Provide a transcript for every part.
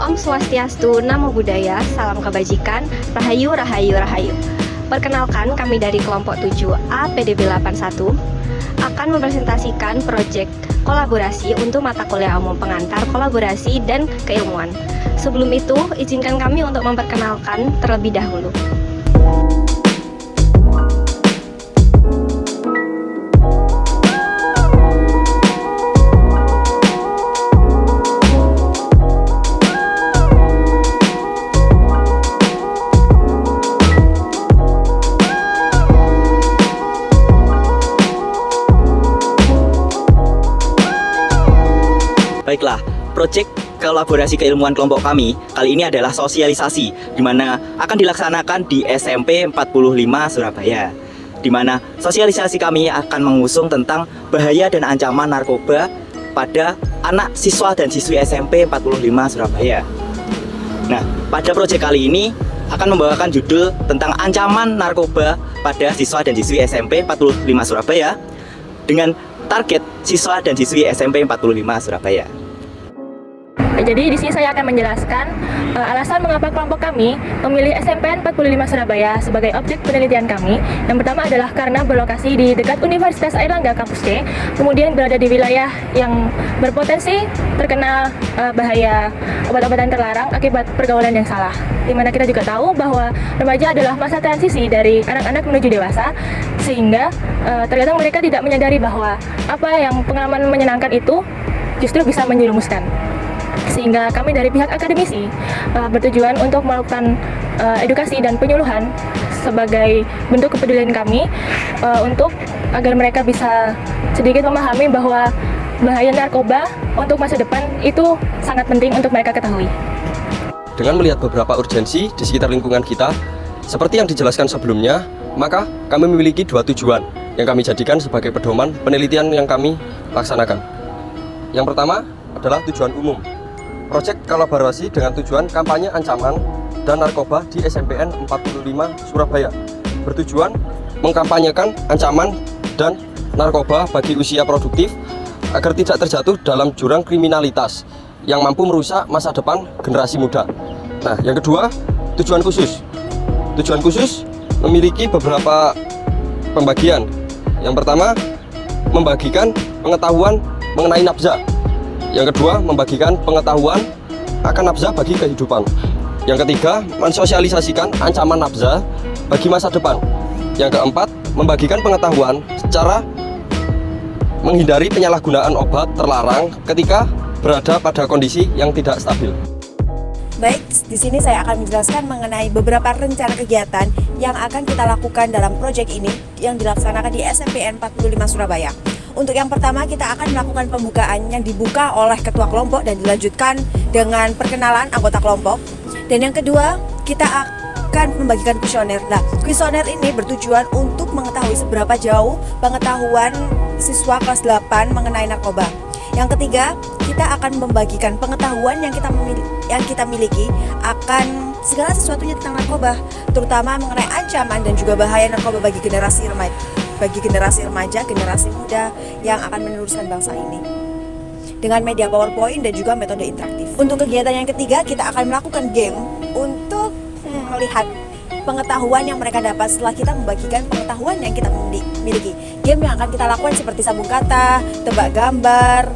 Om Swastiastu, Namo Buddhaya, Salam Kebajikan, Rahayu, Rahayu, Rahayu. Perkenalkan, kami dari kelompok 7A PDB 81 akan mempresentasikan proyek kolaborasi untuk mata kuliah umum pengantar kolaborasi dan keilmuan. Sebelum itu, izinkan kami untuk memperkenalkan terlebih dahulu. Baiklah, proyek kolaborasi keilmuan kelompok kami kali ini adalah sosialisasi, di mana akan dilaksanakan di SMP 45 Surabaya. Di mana sosialisasi kami akan mengusung tentang bahaya dan ancaman narkoba pada anak siswa dan siswi SMP 45 Surabaya. Nah, pada proyek kali ini akan membawakan judul tentang ancaman narkoba pada siswa dan siswi SMP 45 Surabaya dengan target siswa dan siswi SMP 45 Surabaya. Jadi di sini saya akan menjelaskan alasan mengapa kelompok kami memilih SMPN 45 Surabaya sebagai objek penelitian kami. Yang pertama adalah karena berlokasi di dekat Universitas Airlangga Kampus C, kemudian berada di wilayah yang berpotensi terkena bahaya obat-obatan terlarang akibat pergaulan yang salah. Dimana kita juga tahu bahwa remaja adalah masa transisi dari anak-anak menuju dewasa, sehingga terkadang mereka tidak menyadari bahwa apa yang pengalaman menyenangkan itu justru bisa menjerumuskan. Sehingga kami dari pihak akademisi bertujuan untuk melakukan edukasi dan penyuluhan sebagai bentuk kepedulian kami untuk agar mereka bisa sedikit memahami bahwa bahaya narkoba untuk masa depan itu sangat penting untuk mereka ketahui. Dengan melihat beberapa urgensi di sekitar lingkungan kita, seperti yang dijelaskan sebelumnya, maka kami memiliki dua tujuan yang kami jadikan sebagai pedoman penelitian yang kami laksanakan. Yang pertama adalah tujuan umum. Proyek kolaborasi dengan tujuan kampanye ancaman dan narkoba di SMPN 45 Surabaya bertujuan mengkampanyekan ancaman dan narkoba bagi usia produktif agar tidak terjatuh dalam jurang kriminalitas yang mampu merusak masa depan generasi muda. Nah, yang kedua, tujuan khusus. Tujuan khusus memiliki beberapa pembagian. Yang pertama, membagikan pengetahuan mengenai nafza. Yang kedua, membagikan pengetahuan akan nafza bagi kehidupan. Yang ketiga, mensosialisasikan ancaman nafza bagi masa depan. Yang keempat, membagikan pengetahuan secara menghindari penyalahgunaan obat terlarang ketika berada pada kondisi yang tidak stabil. Baik, di sini saya akan menjelaskan mengenai beberapa rencana kegiatan yang akan kita lakukan dalam proyek ini yang dilaksanakan di SMPN 45 Surabaya. Untuk yang pertama, kita akan melakukan pembukaan yang dibuka oleh ketua kelompok dan dilanjutkan dengan perkenalan anggota kelompok. Dan yang kedua, kita akan membagikan kuesioner. Nah, kuesioner ini bertujuan untuk mengetahui seberapa jauh pengetahuan siswa kelas 8 mengenai narkoba. Yang ketiga, kita akan membagikan pengetahuan yang kita miliki akan segala sesuatunya tentang narkoba, terutama mengenai ancaman dan juga bahaya narkoba bagi generasi remaja, generasi muda yang akan meneruskan bangsa ini dengan media PowerPoint dan juga metode interaktif. Untuk kegiatan yang ketiga, kita akan melakukan game untuk melihat pengetahuan yang mereka dapat setelah kita membagikan pengetahuan yang kita miliki. Game yang akan kita lakukan seperti sambung kata, tebak gambar,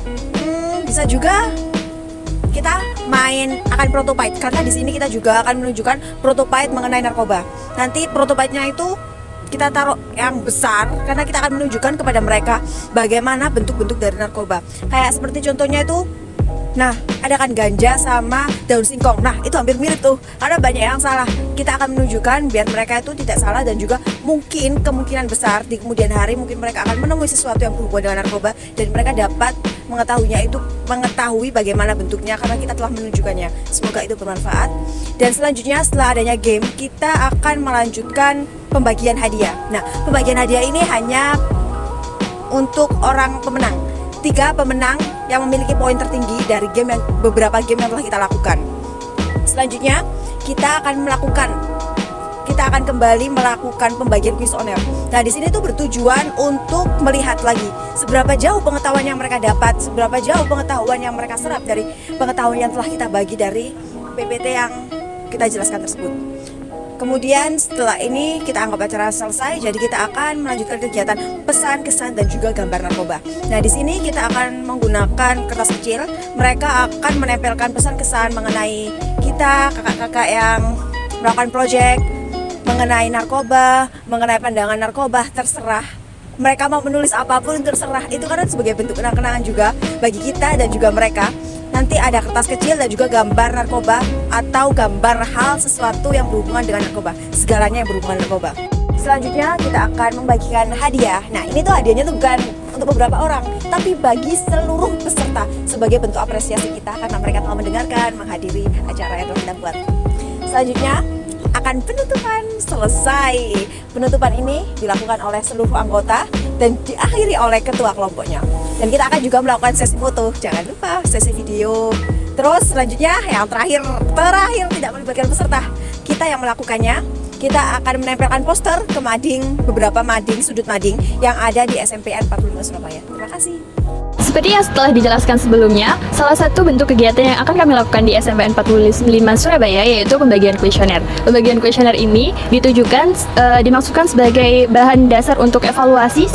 bisa juga kita main akan prototype, karena di sini kita juga akan menunjukkan prototype mengenai narkoba. Nanti prototype-nya itu kita taruh yang besar karena kita akan menunjukkan kepada mereka bagaimana bentuk-bentuk dari narkoba. Kayak seperti contohnya itu, nah ada kan ganja sama daun singkong. Nah itu hampir mirip tuh, karena banyak yang salah. Kita akan menunjukkan biar mereka itu tidak salah, dan juga mungkin kemungkinan besar di kemudian hari mungkin mereka akan menemui sesuatu yang berhubungan dengan narkoba dan mereka dapat mengetahui bagaimana bentuknya karena kita telah menunjukkannya. Semoga itu bermanfaat. Dan selanjutnya setelah adanya game, kita akan melanjutkan pembagian hadiah. Nah, pembagian hadiah ini hanya untuk orang pemenang. 3 pemenang yang memiliki poin tertinggi dari beberapa game yang telah kita lakukan. Selanjutnya, kita akan kembali melakukan pembagian kuesioner. Nah, di sini tuh bertujuan untuk melihat lagi seberapa jauh pengetahuan yang mereka dapat, seberapa jauh pengetahuan yang mereka serap dari pengetahuan yang telah kita bagi dari PPT yang kita jelaskan tersebut. Kemudian setelah ini kita anggap acara selesai, jadi kita akan melanjutkan kegiatan pesan, kesan, dan juga gambar narkoba. Nah, di sini kita akan menggunakan kertas kecil. Mereka akan menempelkan pesan kesan mengenai kita, kakak-kakak yang melakukan proyek, mengenai narkoba, mengenai pandangan narkoba, terserah. Mereka mau menulis apapun terserah. Itu karena sebagai bentuk kenang-kenangan juga bagi kita dan juga mereka. Nanti ada kertas kecil dan juga gambar narkoba atau gambar hal sesuatu yang berhubungan dengan narkoba. Segalanya yang berhubungan dengan narkoba. Selanjutnya kita akan membagikan hadiah. Nah, ini tuh hadiahnya tuh bukan untuk beberapa orang, tapi bagi seluruh peserta sebagai bentuk apresiasi kita karena mereka telah mendengarkan, menghadiri acara yang telah kita buat. Selanjutnya akan penutupan. Selesai. Penutupan ini dilakukan oleh seluruh anggota dan diakhiri oleh ketua kelompoknya. Dan kita akan juga melakukan sesi foto, jangan lupa sesi video. Terus selanjutnya yang terakhir tidak melibatkan peserta, kita yang melakukannya. Kita akan menempelkan poster ke beberapa sudut mading yang ada di SMPN 45 Surabaya. Terima kasih. Seperti yang setelah dijelaskan sebelumnya, salah satu bentuk kegiatan yang akan kami lakukan di SMPN 45 Surabaya yaitu pembagian kuesioner. Pembagian kuesioner ini dimaksudkan sebagai bahan dasar untuk evaluasi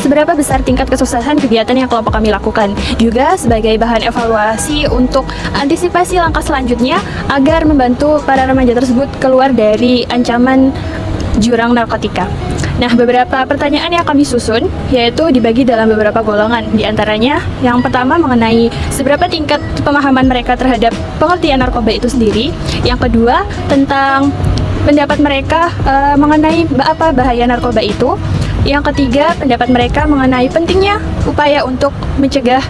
seberapa besar tingkat kesuksesan kegiatan yang kelompok kami lakukan. Juga sebagai bahan evaluasi untuk antisipasi langkah selanjutnya agar membantu para remaja tersebut keluar dari ancaman jurang narkotika. Nah, beberapa pertanyaan yang kami susun yaitu dibagi dalam beberapa golongan. Di antaranya, yang pertama mengenai seberapa tingkat pemahaman mereka terhadap pengertian narkoba itu sendiri. Yang kedua, tentang pendapat mereka mengenai apa bahaya narkoba itu. Yang ketiga, pendapat mereka mengenai pentingnya upaya untuk mencegah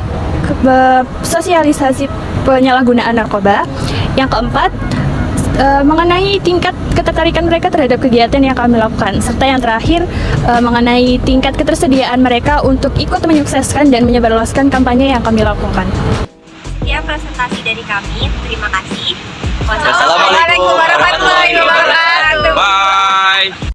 sosialisasi penyalahgunaan narkoba. Yang keempat, mengenai tingkat ketertarikan mereka terhadap kegiatan yang kami lakukan, serta yang terakhir mengenai tingkat ketersediaan mereka untuk ikut menyukseskan dan menyebarluaskan kampanye yang kami lakukan. Sekian presentasi dari kami. Terima kasih. Wassalamualaikum warahmatullahi wabarakatuh. Bye.